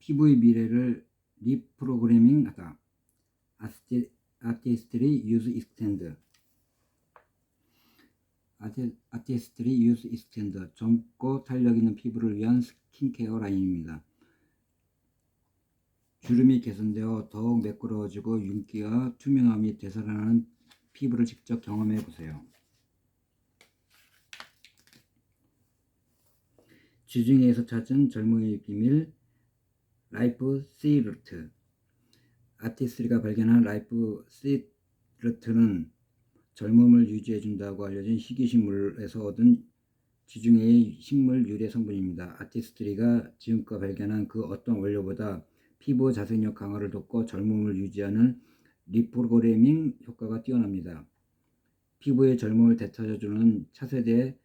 피부의 미래를 리프로그래밍하다. 아티스트리 유즈 익스텐드. 아티스트리 유즈 익스텐드. 젊고 탄력 있는 피부를 위한 스킨케어 라인입니다. 주름이 개선되어 더욱 매끄러워지고 윤기와 투명함이 되살아나는 피부를 직접 경험해 보세요. 지중해에서 찾은 젊음의 비밀, 라이프 시루트. 아티스트리가 발견한 라이프 시루트는 젊음을 유지해준다고 알려진 희귀식물에서 얻은 지중해의 식물 유래 성분입니다. 아티스트리가 지금껏 발견한 그 어떤 원료보다 피부 자생력 강화를 돕고 젊음을 유지하는 리프로그래밍 효과가 뛰어납니다. 피부의 젊음을 되찾아주는 차세대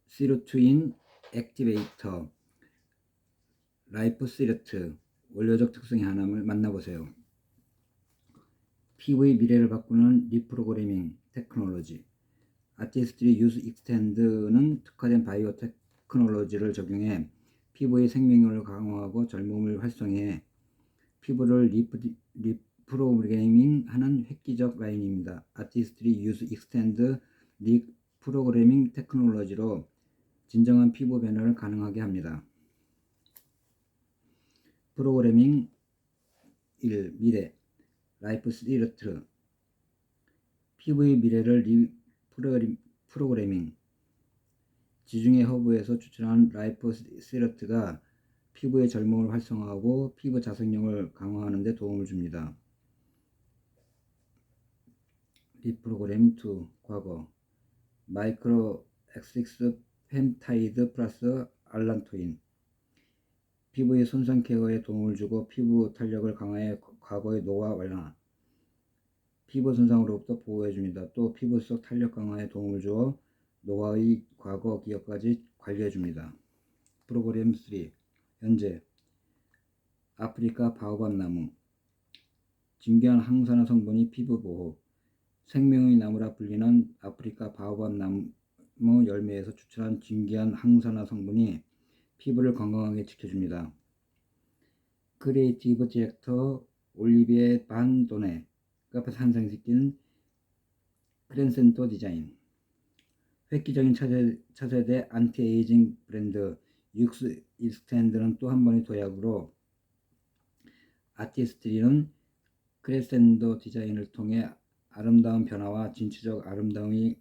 시루트인 액티베이터 라이프 시루트. 원료적 특성의 하나를 만나보세요. 피부의 미래를 바꾸는 리프로그래밍 테크놀로지. 아티스트리 유즈 익스텐드는 특화된 바이오 테크놀로지를 적용해 피부의 생명력을 강화하고 젊음을 활성해 피부를 리프로그래밍하는 획기적 라인입니다. 아티스트리 유즈 익스텐드 리프로그래밍 테크놀로지로 진정한 피부 변화를 가능하게 합니다. 프로그래밍 1. 미래 라이프 시루트. 피부의 미래를 프로그래밍. 지중해 허브에서 추출한 라이프 시루트가 피부의 젊음을 활성화하고 피부 자생력을 강화하는 데 도움을 줍니다. 리프로그램 2. 과거 마이크로 엑식스 펜타이드 플러스 알란토인. 피부의 손상 케어에 도움을 주고 피부 탄력을 강화해 과거의 노화 완화, 피부 손상으로부터 보호해줍니다. 또 피부 속 탄력 강화에 도움을 주어 노화의 과거 기억까지 관리해줍니다. 프로그램 3. 현재 아프리카 바오밥 나무. 진귀한 항산화 성분이 피부 보호. 생명의 나무라 불리는 아프리카 바오밥 나무 열매에서 추출한 진귀한 항산화 성분이 피부를 건강하게 지켜줍니다. 크리에이티브 디렉터 올리비에 반 도네가 탄생시킨 크렌센토 디자인. 획기적인 차세대 안티에이징 브랜드 유스 익스텐드는 또 한 번의 도약으로 아티스트리는 크레센도 디자인을 통해 아름다운 변화와 진취적 아름다움의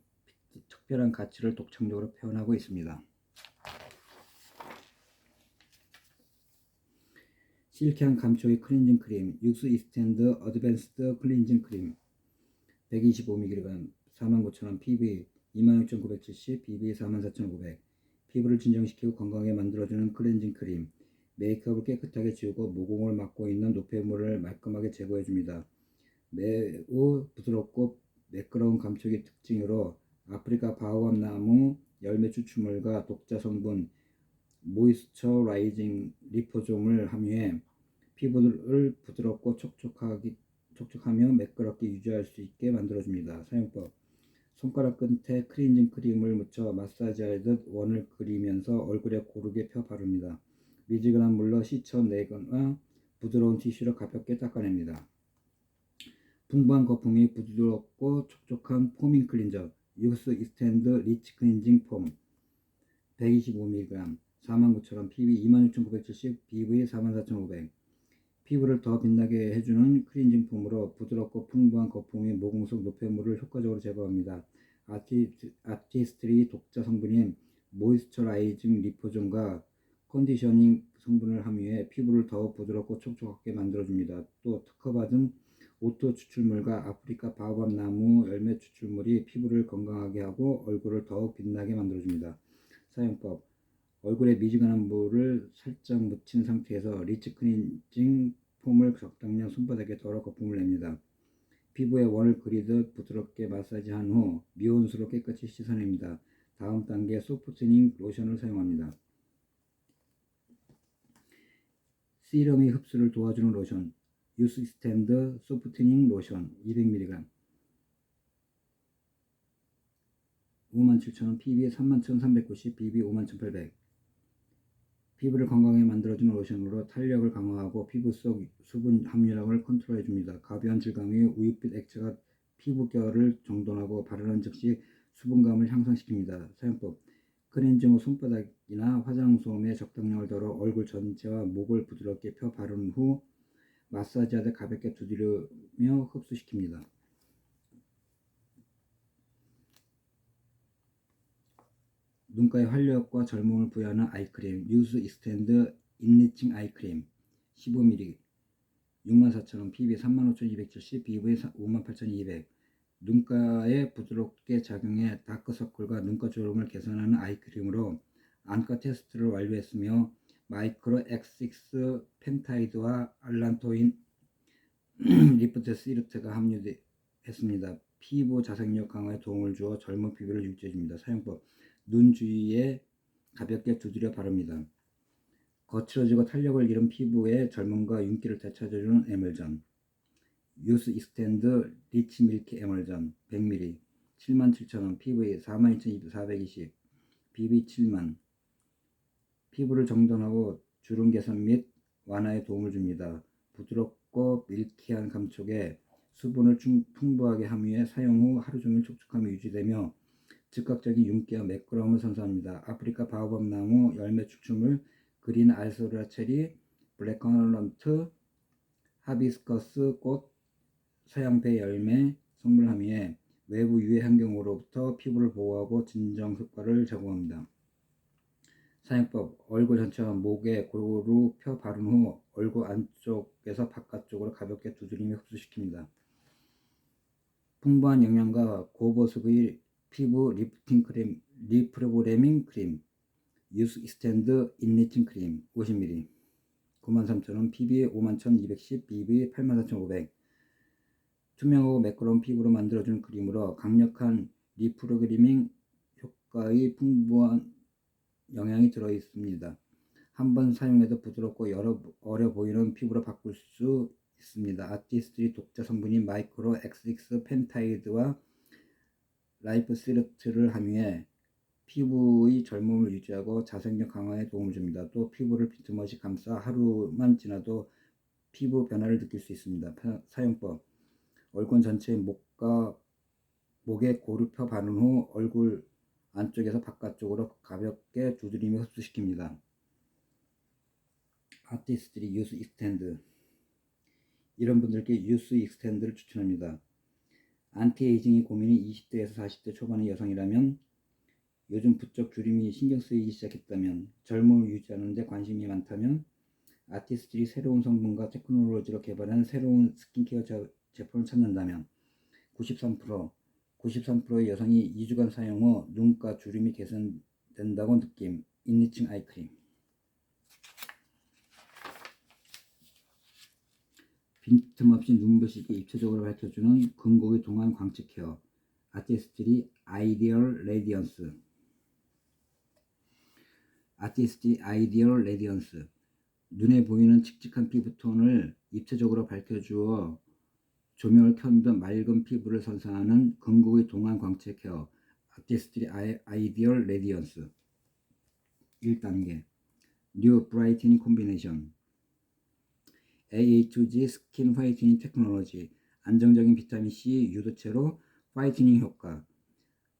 특별한 가치를 독창적으로 표현하고 있습니다. 실키한 감촉의 클렌징 크림 유스 익스텐드 어드밴스드 클렌징 크림 125mg 49,000원. PV 26,970, BB 44,500. 피부를 진정시키고 건강하게 만들어주는 클렌징 크림. 메이크업을 깨끗하게 지우고 모공을 막고 있는 노폐물을 말끔하게 제거해줍니다. 매우 부드럽고 매끄러운 감촉의 특징으로 아프리카 바오밥 나무 열매 추출물과 독자 성분 모이스처라이징 리포솜을 함유해 피부를 부드럽고 촉촉하며 매끄럽게 유지할 수 있게 만들어줍니다. 사용법: 손가락 끝에 클렌징 크림을 묻혀 마사지하듯 원을 그리면서 얼굴에 고르게 펴 바릅니다. 미지근한 물로 씻어내거나 부드러운 티슈로 가볍게 닦아냅니다. 풍부한 거품이 부드럽고 촉촉한 포밍 클린저 유스 익스텐드 리치 클렌징 폼 125mg 49,000원. PV 26,970, BV 44,500. 피부를 더 빛나게 해주는 클렌징 폼으로 부드럽고 풍부한 거품이 모공 속 노폐물을 효과적으로 제거합니다. 아티스트리 독자 성분인 모이스처라이징 리포솜과 컨디셔닝 성분을 함유해 피부를 더 부드럽고 촉촉하게 만들어줍니다. 또 특허받은 오토 추출물과 아프리카 바오밥 나무 열매 추출물이 피부를 건강하게 하고 얼굴을 더욱 빛나게 만들어줍니다. 사용법: 얼굴에 미지근한 물을 살짝 묻힌 상태에서 리치 클렌징 폼을 적당량 손바닥에 덜어 거품을 냅니다. 피부에 원을 그리듯 부드럽게 마사지한 후 미온수로 깨끗이 씻어냅니다. 다음 단계 소프트닝 로션을 사용합니다. 시럼의 흡수를 도와주는 로션 유스 익스텐드 소프트닝 로션 200mg 57,000원. PB 31,390, BB 51,800. 피부를 건강하게 만들어주는 로션으로 탄력을 강화하고 피부 속 수분 함유량을 컨트롤해줍니다. 가벼운 질감의 우윳빛 액체가 피부결을 정돈하고 바르는 즉시 수분감을 향상시킵니다. 사용법: 클렌징 후 손바닥이나 화장솜에 적당량을 덜어 얼굴 전체와 목을 부드럽게 펴 바른 후 마사지하듯 가볍게 두드리며 흡수시킵니다. 눈가에 활력과 젊음을 부여하는 아이크림 유스 익스텐드 인리칭 아이크림 15ml 64,000원 PB 35,270 BV 58,200 눈가에 부드럽게 작용해 다크서클과 눈가 주름을 개선하는 아이크림으로 안과 테스트를 완료했으며 마이크로 X6 펜타이드와 알란토인 리프트 시르트가 함유했습니다. 피부 자생력 강화에 도움을 주어 젊은 피부를 유지해줍니다. 사용법: 눈 주위에 가볍게 두드려 바릅니다. 거칠어지고 탄력을 잃은 피부에 젊음과 윤기를 되찾아주는 에멀전 유스 익스텐드 리치 밀크 에멀전 100ml 77,000원 PV 42,420 BB 7만 피부를 정돈하고 주름 개선 및 완화에 도움을 줍니다. 부드럽고 밀키한 감촉에 수분을 풍부하게 함유해 사용 후 하루 종일 촉촉함이 유지되며 즉각적인 윤기와 매끄러움을 선사합니다. 아프리카 바오밥 나무 열매 추출물 그린 알소라 체리 블랙커런트 하비스커스 꽃 서양배 열매 성분 함유해 외부 유해 환경으로부터 피부를 보호하고 진정 효과를 제공합니다. 사용법: 얼굴 전체와 목에 골고루 펴 바른 후 얼굴 안쪽에서 바깥쪽으로 가볍게 두드리며 흡수시킵니다. 풍부한 영양과 고보습의 피부 리프팅 크림 리프로그래밍 크림 유스 익스텐드 인리칭 크림 50ml 93,000원 PB 51,210 BV 84,500 투명하고 매끄러운 피부로 만들어주는 크림으로 강력한 리프로그래밍 효과의 풍부한 영양이 들어있습니다. 한번 사용해도 부드럽고 어려 보이는 피부로 바꿀 수 있습니다. 아티스트의 독자 성분인 마이크로 X6 펜타이드와 라이프 시르트를 함유해 피부의 젊음을 유지하고 자생력 강화에 도움을 줍니다. 또 피부를 빈틈없이 감싸 하루만 지나도 피부 변화를 느낄 수 있습니다. 사용법: 얼굴 전체의 목에 고루 펴 바른 후 얼굴 안쪽에서 바깥쪽으로 가볍게 두드리며 흡수시킵니다. 아티스트들이 유스 익스텐드 이런 분들께 유스 익스텐드를 추천합니다. 안티에이징이 고민이 20대에서 40대 초반의 여성이라면 요즘 부쩍 주름이 신경 쓰이기 시작했다면 젊음을 유지하는 데 관심이 많다면 아티스트들이 새로운 성분과 테크놀로지로 개발한 새로운 스킨케어 제품을 찾는다면 93%의 여성이 2주간 사용 후 눈가 주름이 개선된다고 느낌 인리칭 아이크림 빈틈없이 눈부시게 입체적으로 밝혀주는 근고기 동안 광채 케어 아티스트리 아이디얼 레디언스 눈에 보이는 칙칙한 피부톤을 입체적으로 밝혀주어 조명을 켠 듯 맑은 피부를 선사하는 근고기 동안 광채 케어 아티스트리 아이디얼 레디언스 1단계 뉴 브라이트닝 콤비네이션 AHG 스킨 화이트닝 테크놀로지 안정적인 비타민C 유도체로 화이트닝 효과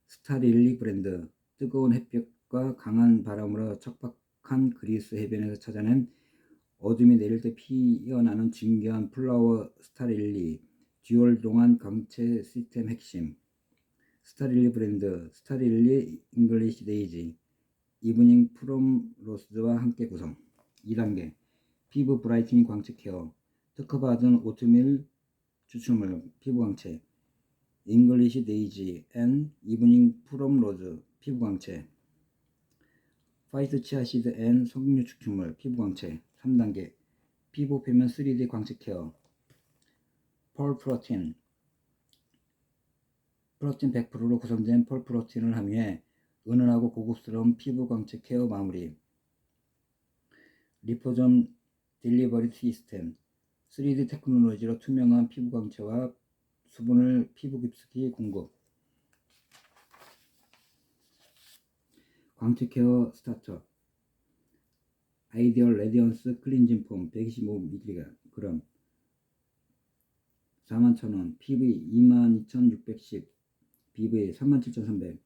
스타릴리 브랜드 뜨거운 햇볕과 강한 바람으로 척박한 그리스 해변에서 찾아낸 어둠이 내릴 때 피어나는 진귀한 플라워 스타릴리 듀얼 동안 광채 시스템 핵심 스타릴리 브랜드 스타릴리 잉글리시 데이지 이브닝 프롬 로스와 함께 구성 2단계 피부 브라이트닝 광채 케어 특허받은 오트밀 추출물 피부 광채 잉글리시 데이지 앤 이브닝 프롬 로즈 피부 광채 화이트 치아시드 앤 석류 추출물 피부 광채 3단계 피부 표면 3D 광채 케어 펄 프로틴 100%로 구성된 펄 프로틴을 함유해 은은하고 고급스러운 피부 광채 케어 마무리 리포점 딜리버리 시스템 3D 테크놀로지로 투명한 피부 광채와 수분을 피부 깊숙이 공급 광채 케어 스타터 아이디얼 레디언스 클렌징 폼 125mg 41,000원. PV 22,610, BV 37,300.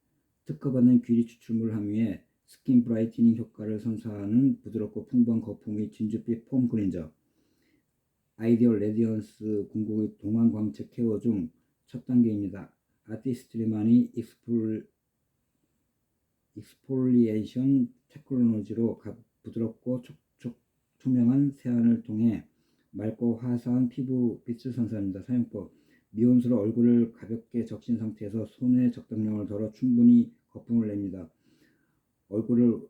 특허받는 귀리 추출물 함유에 스킨 브라이트닝 효과를 선사하는 부드럽고 풍부한 거품의 진주빛 폼 클렌저. 아이디얼 레디언스 궁극의 동안 광채 케어 중 첫 단계입니다. 아티스트리만이 익스폴리에이션 테크놀로지로 부드럽고 투명한 세안을 통해 맑고 화사한 피부 빛을 선사합니다. 사용법: 미온수로 얼굴을 가볍게 적신 상태에서 손에 적당량을 덜어 충분히 거품을 냅니다. 얼굴을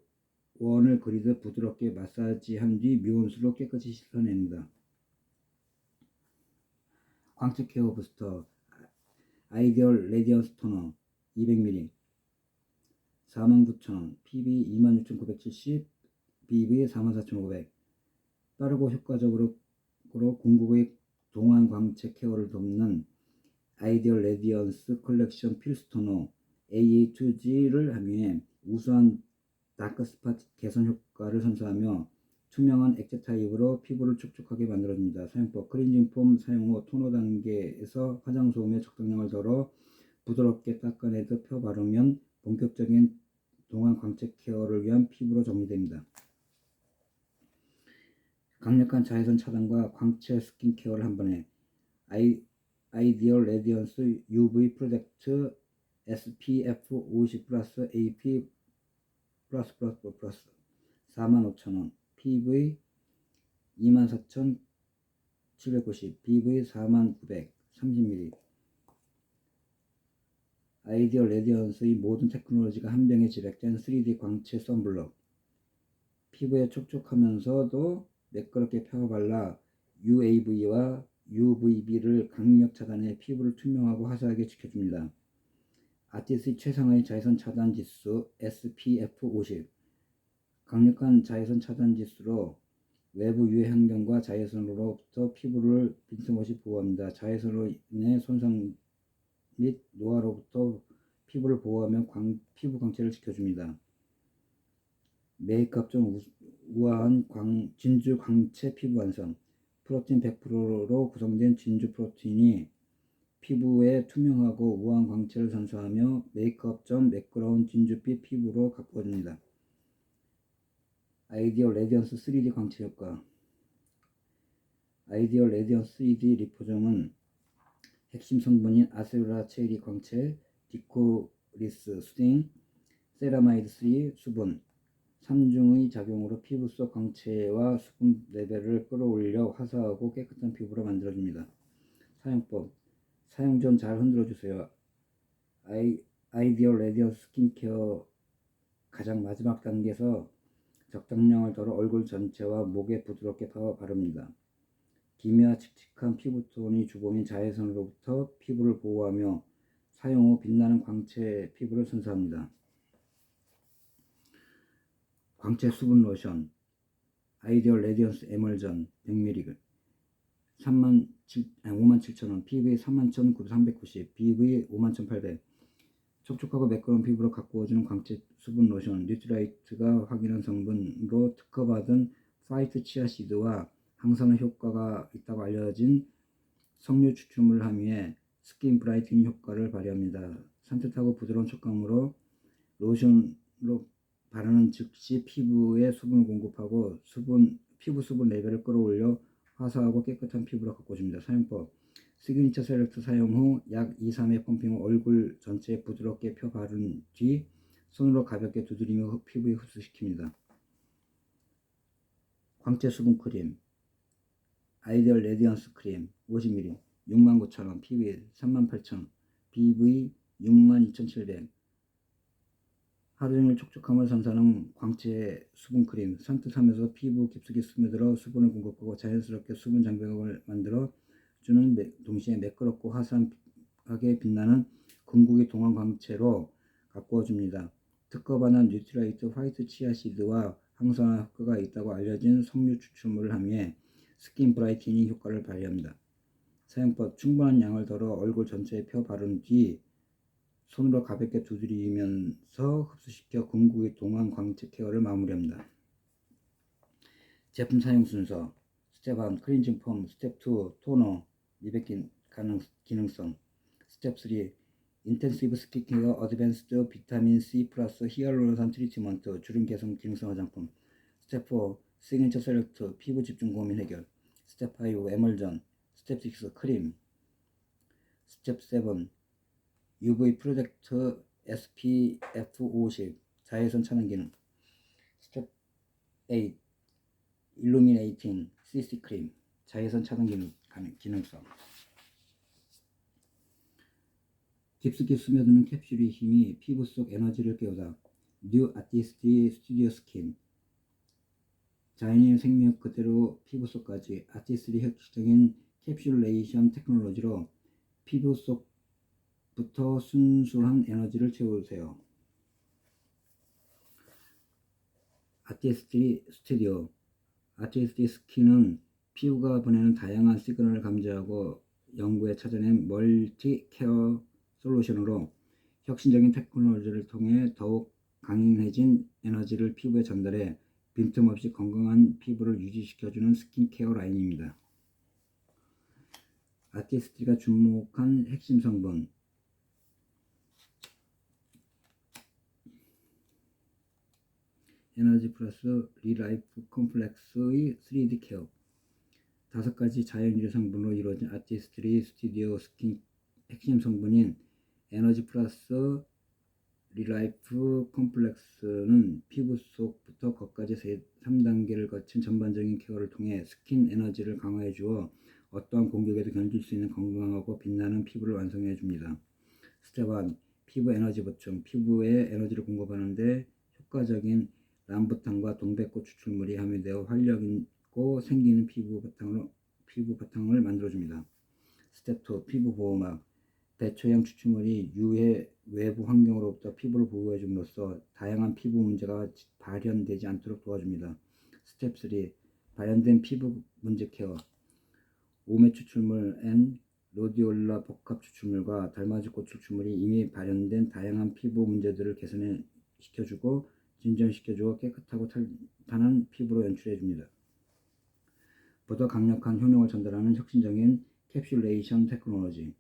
원을 그리듯 부드럽게 마사지한 뒤 미온수로 깨끗이 씻어냅니다. 광채 케어 부스터 아이디얼 레디언스 토너 200ml 49,000원. PV 26,970, BV 44,500. 빠르고 효과적으로 궁극의 동안 광채 케어를 돕는 아이디얼 레디언스 컬렉션 필수 토너 AA2G를 함유해 우수한 다크스팟 개선 효과를 선사하며 투명한 액체 타입으로 피부를 촉촉하게 만들어줍니다. 사용법: 클렌징 폼 사용 후 토너 단계에서 화장솜에 적당량을 덜어 부드럽게 닦아내듯 펴 바르면 본격적인 동안 광채 케어를 위한 피부로 정리됩니다. 강력한 자외선 차단과 광채 스킨케어를 한 번에 아이디얼 레디언스 UV 프로젝트 SPF 50 플러스 AP 플러스 45,000원. PV 24,790, BV 49,900, 30ml. 아이디얼 레디언스의 모든 테크놀로지가 한 병에 집약된 3D 광채 선블럭. 피부에 촉촉하면서도 매끄럽게 펴발라 UAV와 UVB를 강력 차단해 피부를 투명하고 화사하게 지켜줍니다. 아티스의 최상의 자외선 차단 지수 SPF 50. 강력한 자외선 차단 지수로 외부 유해 환경과 자외선으로부터 피부를 빈틈없이 보호합니다. 자외선으로 인해 손상 및 노화로부터 피부를 보호하며 피부 광채를 지켜줍니다. 메이크업 중 우아한 진주 광채 피부 완성. 프로틴 100%로 구성된 진주 프로틴이 피부에 투명하고 우아한 광채를 선사하며 메이크업 전 매끄러운 진주빛 피부로 가꾸어줍니다. 아이디얼 레디언스 3D 광채 효과. 아이디얼 레디언스 3D 리포점은 핵심 성분인 아세룰라 체리 광채, 디코리스 수딩, 세라마이드 3 수분 3중의 작용으로 피부 속 광채와 수분 레벨을 끌어올려 화사하고 깨끗한 피부로 만들어줍니다. 사용법: 사용 전 잘 흔들어주세요. 아이디얼 레디언스 스킨케어 가장 마지막 단계에서 적당량을 덜어 얼굴 전체와 목에 부드럽게 바릅니다. 기미와 칙칙한 피부톤이 주범인 자외선으로부터 피부를 보호하며 사용 후 빛나는 광채 피부를 선사합니다. 광채 수분 로션 아이디얼 레디언스 에멀전 100ml 57,000원. PV 31,390, BV 51,800. 촉촉하고 매끄러운 피부로 가꾸어주는 광채 수분 로션. 뉴트라이트가 확인한 성분으로 특허받은 화이트 치아씨드와 항산화 효과가 있다고 알려진 석류 추출물을 함유해 스킨 브라이트닝 효과를 발휘합니다. 산뜻하고 부드러운 촉감으로 로션으로 바르는 즉시 피부에 수분을 공급하고 피부 수분 레벨을 끌어올려 화사하고 깨끗한 피부로 가꿔줍니다. 사용법: 시그니처 셀렉트 사용 후 약 2-3회 펌핑 후 얼굴 전체에 부드럽게 펴 바른 뒤 손으로 가볍게 두드리며 피부에 흡수시킵니다. 광채 수분 크림 아이디얼 레디언스 크림 50ml 69,000원. PV 38,000, BV 62,700. 하루종일 촉촉함을 선사하는 광채 수분크림. 산뜻하면서 피부 깊숙이 스며들어 수분을 공급하고 자연스럽게 수분 장벽을 만들어 주는 동시에 매끄럽고 화사하게 빛나는 궁극의 동안 광채로 가꾸어 줍니다. 특허받은 뉴트라이트 화이트 치아씨드와 항산화 효과가 있다고 알려진 석류 추출물을 함유해 스킨 브라이트닝 효과를 발휘합니다. 사용법: 충분한 양을 덜어 얼굴 전체에 펴 바른 뒤 손으로 가볍게 두드리면서 흡수시켜 궁극의 동안 광채 케어를 마무리합니다. 제품 사용 순서. 스텝 1 클렌징 폼, 스텝 2 토너 미백 기능성, 스텝 3 인텐시브 스킨케어 어드밴스드 비타민 C 플러스 히알루론산 트리트먼트 주름 개선 기능성 화장품, 스텝 4 시그니처 셀렉트 피부 집중 고민 해결, 스텝 5 에멀전, 스텝 6 크림, 스텝 7 UV 프로젝트 SPF 50 자외선 차단 기능, 스텝 8 일루미네이팅 CC 크림 자외선 차단 기능성. 깊숙이 스며드는 캡슐의 힘이 피부 속 에너지를 깨우다. 뉴 아티스트 스튜디오 스킨 자연의 생명 그대로 피부 속까지 아티스트의 혁신적인 캡슐레이션 테크놀로지로 피부 속부터 순수한 에너지를 채우세요. 아티스트 스튜디오 아티스트 스킨은 피부가 보내는 다양한 시그널을 감지하고 연구에 찾아낸 멀티 케어 솔루션으로 혁신적인 테크놀로지를 통해 더욱 강인해진 에너지를 피부에 전달해 빈틈없이 건강한 피부를 유지시켜주는 스킨케어 라인입니다. 아티스트가 주목한 핵심 성분. 에너지 플러스 리라이프 컴플렉스의 3D 케어. 5가지 자연 유래 성분으로 이루어진 아티스트 스튜디오 스킨 핵심 성분인 에너지 플러스 리라이프 컴플렉스는 피부 속부터 겉까지 3단계를 거친 전반적인 케어를 통해 스킨 에너지를 강화해 주어 어떠한 공격에도 견딜 수 있는 건강하고 빛나는 피부를 완성해 줍니다. 스텝 1 피부 에너지 보충 피부에 에너지를 공급하는데 효과적인 람부탄과 동백꽃 추출물이 함유되어 활력 있고 생기는 피부 바탕을 만들어줍니다. 스텝 2 피부 보호막 배초형 추출물이 유해 외부 환경으로부터 피부를 보호해 줌으로써 다양한 피부 문제가 발현되지 않도록 도와줍니다. 스텝 3 발현된 피부 문제 케어 오메 추출물 N 로디올라 복합 추출물과 달맞이꽃 추출물이 이미 발현된 다양한 피부 문제들을 개선시켜주고 진정시켜주고 깨끗하고 탄탄한 피부로 연출해줍니다. 보다 강력한 효능을 전달하는 혁신적인 캡슐레이션 테크놀로지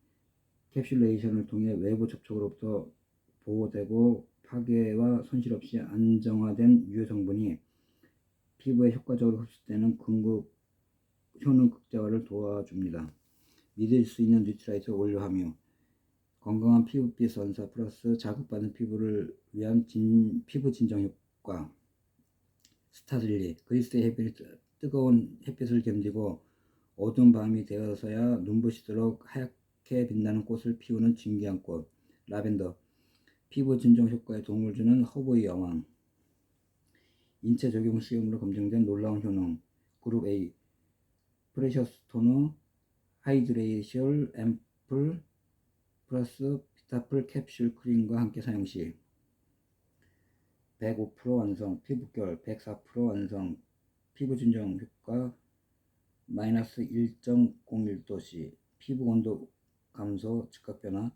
캡슐레이션을 통해 외부 접촉으로부터 보호되고 파괴와 손실 없이 안정화된 유해 성분이 피부에 효과적으로 흡수되는 효능 극대화를 도와줍니다. 믿을 수 있는 뉴트라이트 원료 함유 건강한 피부빛 선사 플러스 자극받은 피부를 위한 피부 진정 효과 스타들리 그리스의 뜨거운 햇빛을 견디고 어두운 밤이 되어서야 눈부시도록 하얗게 빛나는 꽃을 피우는 진귀한 꽃 라벤더 피부 진정 효과에 도움을 주는 허브의 여왕 인체 적용 시험으로 검증된 놀라운 효능 그룹 A 프레셔스 토너 하이드레이셜 앰플 플러스 비타풀 캡슐 크림과 함께 사용 시 105% 완성 피부결 104% 완성 피부 진정 효과 마이너스 1.01도씨 피부 온도 감소 즉각 변화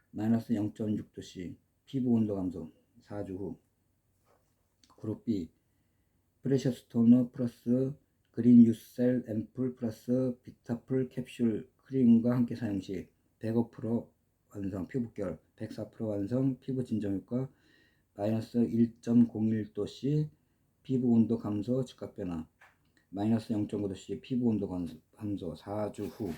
마이너스 0.6도씨 피부 온도 감소 4주 후 그룹 B 프레셔스 토너 플러스 그린 유셀 앰플 플러스 비타풀 캡슐 크림과 함께 사용 시 105% 완성 피부결 104% 완성 피부 진정 효과 마이너스 1.01도씨 피부 온도 감소 즉각 변화 마이너스 0.5도씨 피부 온도 감소 4주 후